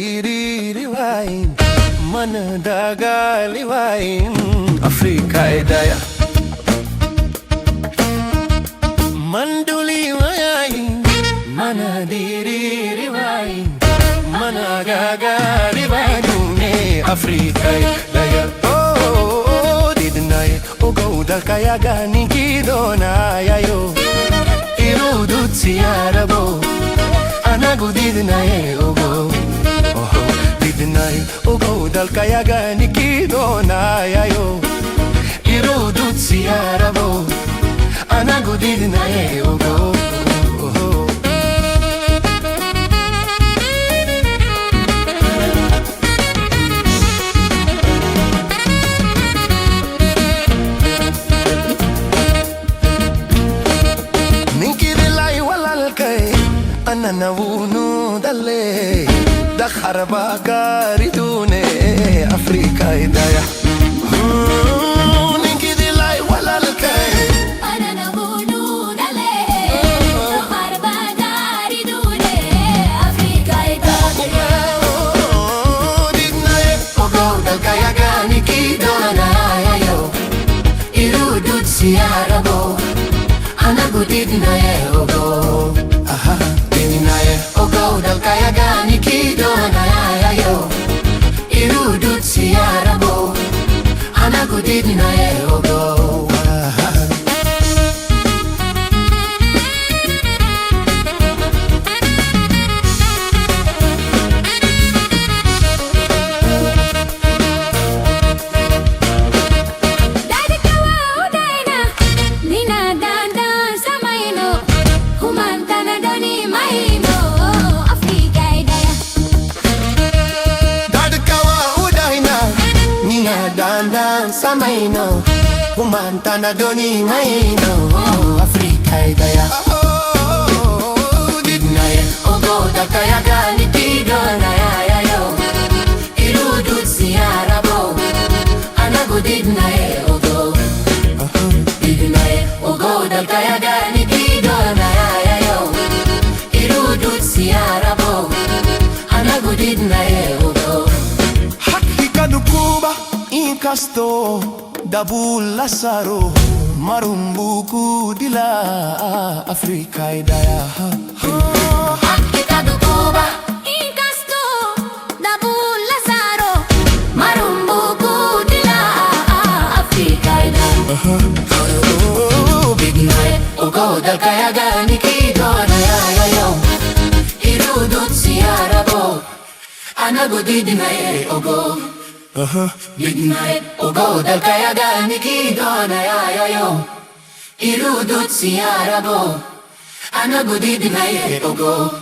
diri riwain mana daga liwain Afrika idaya manduli wayain mana diri riwain mana gaga liwain Afrika idaya oh didnai ogo dal kaya gani kidona yayo irudut siarabo anagu didnai ogo didnai ogo dal kaya gani kidona yayo irudut siarabo anagu didnai ogo أنا نوونو دلي دخر باكاري دوني أفريكا إدايا نكدي لاي ولا الكاي أنا نوونو دلي دخر باكاري دوني أفريكا إدايا ديدنا يبقو دلكايا غاني كيدونا يو إرودود سياربو أنا قديدنا يبقو ogo dal kaya gani kidona yayo irudut siarabo anagu didna ogo Samaino, humantana doni ngaino, Afrika idaya. Didnai ogo da kaya gani kidona yayo, irudut siarabo, anagu didnai ogo. Didnai ogo da kaya gani kidona yayo, irudut siarabo, anagu didnai ogo. Hakika dukuba. Inkasto dabul lasaro marumbuku dila Afrika idaya Hakika dukuba Inkasto dabul lasaro marumbuku dila Afrika idaya Big night ogo dal kaya gani kidona yayo irudut siarabo anagu didna ogo Midnight ogo dal kaya gani kidona yayo irudut siarabo anagu didna ogo